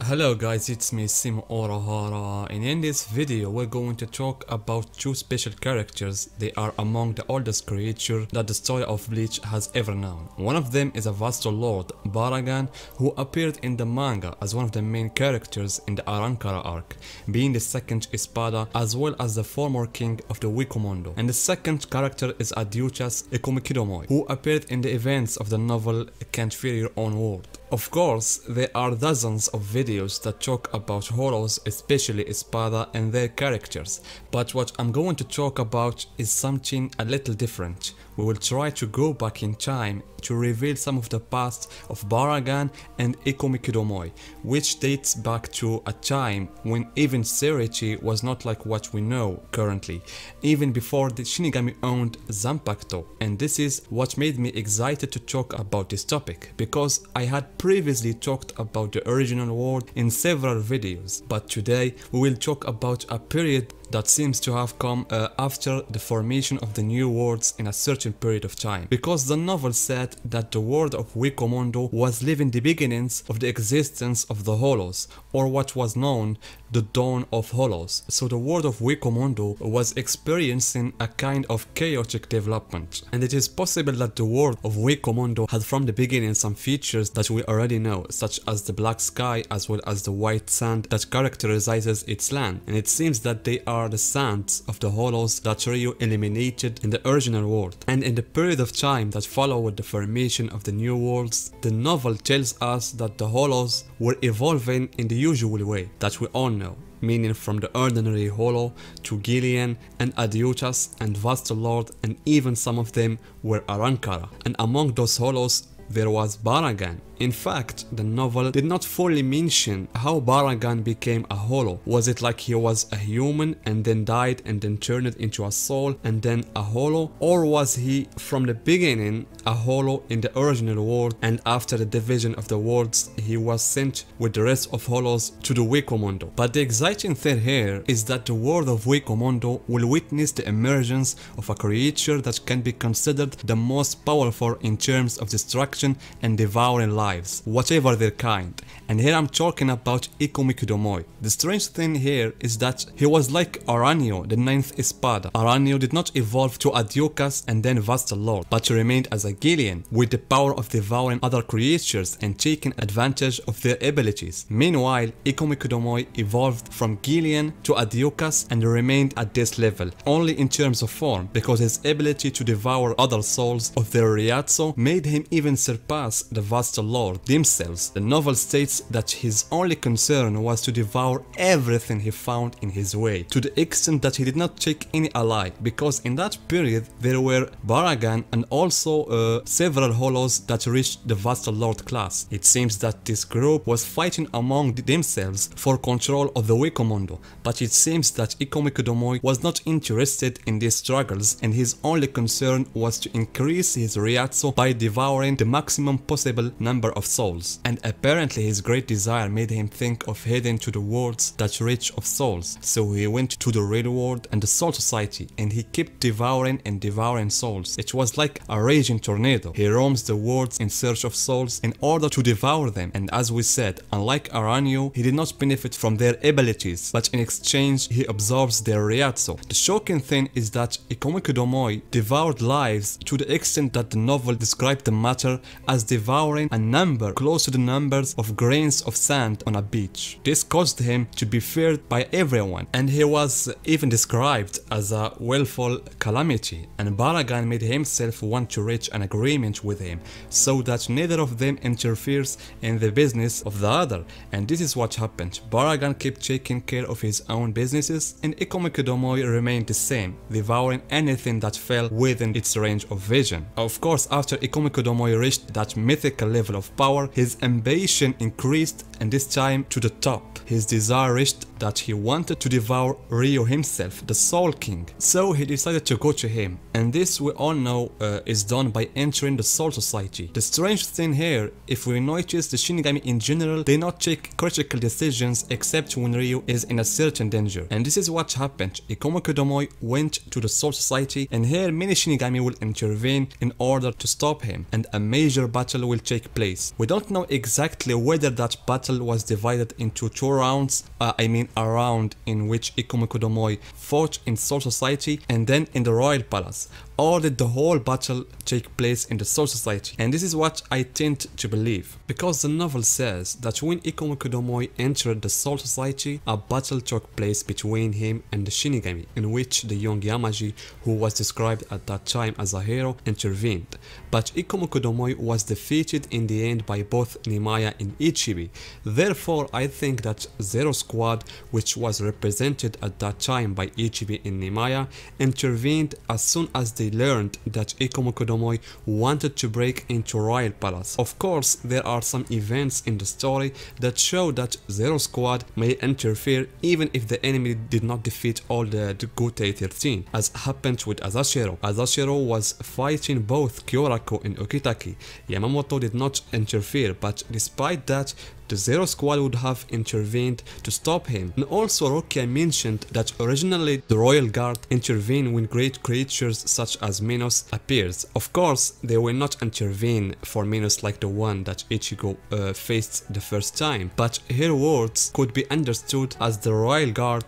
Hello guys, it's me Simo Orahara, and in this video we're going to talk about two special characters. They are among the oldest creatures that the story of Bleach has ever known. One of them is a Vasto Lord, Baragan, who appeared in the manga as one of the main characters in the Arankara arc, being the second Espada as well as the former king of the Wikomondo. And the second character is Adiuchas Ikomikidomoi, who appeared in the events of the novel Can't Fear Your Own World. Of course, there are dozens of videos that talk about Holos, especially Espada and their characters, but what I'm going to talk about is something a little different. We will try to go back in time to reveal some of the past of Baragan and Ikomikidomoi, which dates back to a time when even Seireichi was not like what we know currently, even before the Shinigami owned Zanpakuto. And this is what made me excited to talk about this topic, because I had previously talked about the original world in several videos, but today we will talk about a period that seems to have come after the formation of the new worlds in a certain period of time, because the novel said that the world of Wikomondo was living the beginnings of the existence of the Holos, or what was known the dawn of Holos. So the world of Wikomondo was experiencing a kind of chaotic development, and it is possible that the world of Wikomondo had from the beginning some features that we already know, such as the black sky as well as the white sand that characterizes its land, and it seems that they are the sands of the Holos that Ryu eliminated in the original world. And in the period of time that followed the formation of the new worlds, the novel tells us that the Holos were evolving in the usual way that we all know, meaning from the ordinary Holo to Gillian and Adiuchas and Vasto Lord, and even some of them were Arankara. And among those Holos there was Baragan. In fact, the novel did not fully mention how Baragan became a Holo. Was it like he was a human and then died and then turned into a soul and then a Holo? Or was he from the beginning a Holo in the original world, and after the division of the worlds he was sent with the rest of Holos to the Wikomondo? But the exciting thing here is that the world of Wikomondo will witness the emergence of a creature that can be considered the most powerful in terms of destruction and devouring lives, whatever their kind. And here I'm talking about Ikomikidomoi. The strange thing here is that he was like Aranio, the 9th Espada. Aranio did not evolve to Adiuchas and then Vasto Lord, but he remained as a Gillian with the power of devouring other creatures and taking advantage of their abilities. Meanwhile, Ikomikidomoi evolved from Gillian to Adiuchas and remained at this level only in terms of form, because his ability to devour other souls of their Reiatsu made him even surpass the Vasto Lord themselves. The novel states that his only concern was to devour everything he found in his way, to the extent that he did not take any ally, because in that period there were Baragan and also several Holos that reached the Vasto Lord class. It seems that this group was fighting among themselves for control of the Wikomondo, but it seems that Ikomikidomoi was not interested in these struggles, and his only concern was to increase his Reiatsu by devouring the maximum possible number of souls. And apparently his great desire made him think of heading to the worlds that rich of souls, so he went to the real world and the Soul Society, and he kept devouring and devouring souls. It was like a raging tornado. He roams the worlds in search of souls in order to devour them, and as we said, unlike Aranio, he did not benefit from their abilities, but in exchange he absorbs their Reiatsu. The shocking thing is that Ikomikidomoi devoured lives to the extent that the novel described the matter as devouring a number close to the numbers of grains of sand on a beach. This caused him to be feared by everyone, and he was even described as a willful calamity, and Baragan made himself want to reach an agreement with him so that neither of them interferes in the business of the other. And this is what happened. Baragan kept taking care of his own businesses, and Ikomikidomoi remained the same, devouring anything that fell within its range of vision. Of course, after Ikomikidomoi reached that mythical level of power, his ambition increased, and this time to the top. His desire reached that he wanted to devour Ryo himself, the Soul King. So he decided to go to him, and this we all know is done by entering the Soul Society. The strange thing here, if we notice, the Shinigami in general, they not take critical decisions except when Ryo is in a certain danger. And this is what happened. Ikomo Kodomoy went to the Soul Society, and here many Shinigami will intervene in order to stop him, and a major battle will take place. We don't know exactly whether that battle was divided into 2 rounds, a round in which Ikomo Kodomoy fought in Soul Society and then in the Royal Palace, or did the whole battle take place in the Soul Society? And this is what I tend to believe, because the novel says that when Ikomo Kodomoy entered the Soul Society, a battle took place between him and the Shinigami, in which the young Yamaji, who was described at that time as a hero, intervened. But Ikomo Kodomoy was defeated in the end by both Nimaya and Ichibi. Therefore, I think that Zero Squad, which was represented at that time by Ichibi and Nimaya, intervened as soon as they learned that Ikomo Kodomoy wanted to break into Royal Palace. Of course, there are some events in the story that show that Zero Squad may interfere even if the enemy did not defeat all the Gotei 13, as happened with Asashiro. Asashiro was fighting both Kyorako and Okitaki. Yamamoto did not interfere, but despite that, the Zero Squad would have intervened to stop him. And also Rukia mentioned that originally the Royal Guard intervened when great creatures such as Minos appears. Of course, they will not intervene for Minos like the one that Ichigo faced the first time, but her words could be understood as the Royal Guard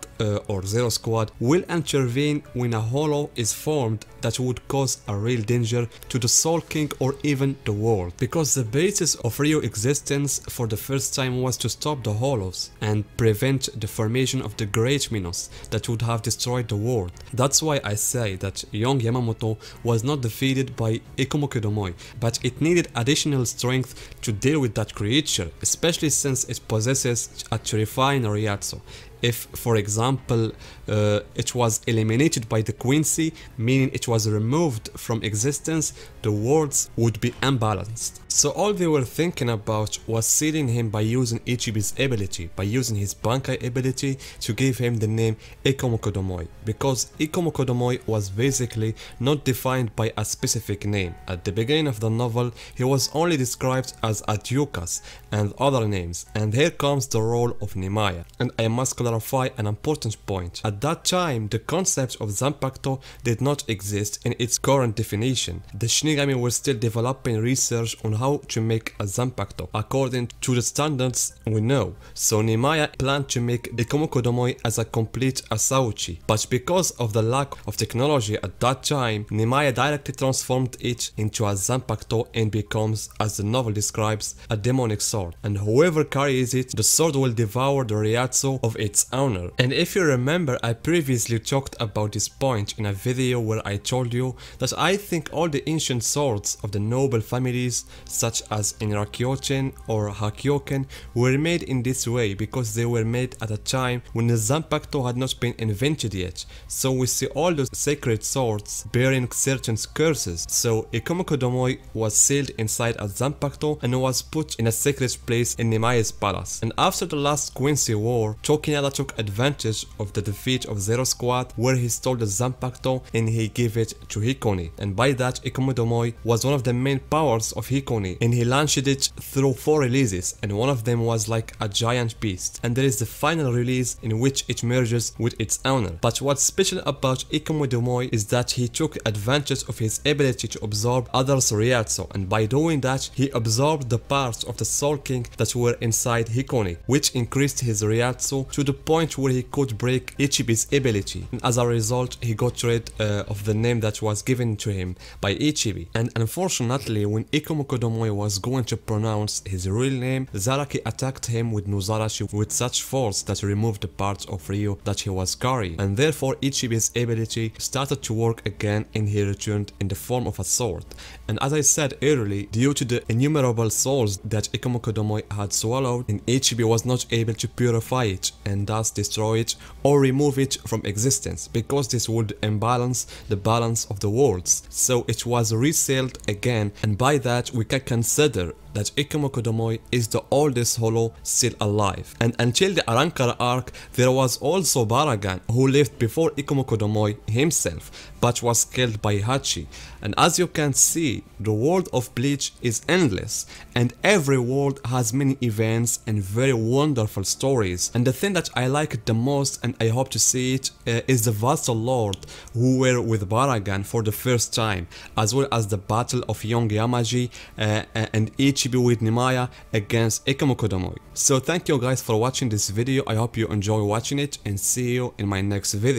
or Zero Squad will intervene when a hollow is formed that would cause a real danger to the Soul King or even the world, because the basis of Ryo's existence for the first time was to stop the hollows and prevent the formation of the Great Minos that would have destroyed the world. That's why I say that young Yamamoto was not defeated by Ikomo Kodomoy, but it needed additional strength to deal with that creature, especially since it possesses a terrifying Reiatsu. If, for example, it was eliminated by the Quincy, meaning it was removed from existence, the worlds would be unbalanced. So all they were thinking about was sealing him by using Ichibi's ability, by using his Bankai ability to give him the name Ikomo Kodomoy, because Ikomo Kodomoy was basically not defined by a specific name. At the beginning of the novel, he was only described as Adyukas and other names, and here comes the role of Nimaya. And I must clarify an important point. At that time, the concept of Zanpakuto did not exist in its current definition. The Shinigami were still developing research on how to make a Zanpakuto according to the standards we know. So Nimaya planned to make Ikomo Kodomoy as a complete Asauchi, but because of the lack of technology at that time, Nimaya directly transformed it into a Zanpakuto and becomes, as the novel describes, a demonic sword, and whoever carries it, the sword will devour the Reiatsu of its owner. And if you remember, I previously talked about this point in a video where I told you that I think all the ancient swords of the noble families such as Inrakyoten or Hakyoken were made in this way because they were made at a time when the Zanpakuto had not been invented yet. So we see all the sacred swords bearing certain curses. So Ikomo Kodomoy was sealed inside a Zanpakuto and was put in a sacred place in Nimaya's palace. And after the last Quincy War, Tokinada took advantage of the defeat of Zero Squad, where he stole the Zanpakuto and he gave it to Hikone. And by that, Ikomo Kodomoy was one of the main powers of Hikone, and he launched it through 4 releases, and one of them was like a giant beast. And there is the final release in which it merges with its owner. But what's special about Ikomo Kodomoy is that he took advantage of his ability to absorb others' Reiatsu, and by doing that, he absorbed the parts of the Soul King that were inside Hikone, which increased his Reiatsu to the point where he could break Ichibi's ability, and as a result he got rid of the name that was given to him by Ichibi. And unfortunately, when Ikomo Kodomoy was going to pronounce his real name, Zaraki attacked him with Nuzarashi with such force that removed the parts of Ryo that he was carrying, and therefore Ichibi's ability started to work again and he returned in the form of a sword. And as I said earlier, due to the innumerable souls that Ikomo Kodomoy had swallowed, and Ichibi was not able to purify it and thus destroy it or remove it from existence, because this would imbalance the balance of the worlds. So it was resealed again, and by that we can consider that Ikemokodomoi is the oldest hollow still alive. And until the Arrancar arc, there was also Baragan, who lived before Ikemokodomoi himself, but was killed by Hachi. And as you can see, the world of Bleach is endless, and every world has many events and very wonderful stories. And the thing that I like the most, and I hope to see it, is the Vassal Lord who were with Baragan for the first time, as well as the battle of Young Yamaji and Ichibi with Nimaya against Ikemokodomoi. So thank you guys for watching this video. I hope you enjoy watching it, and see you in my next video.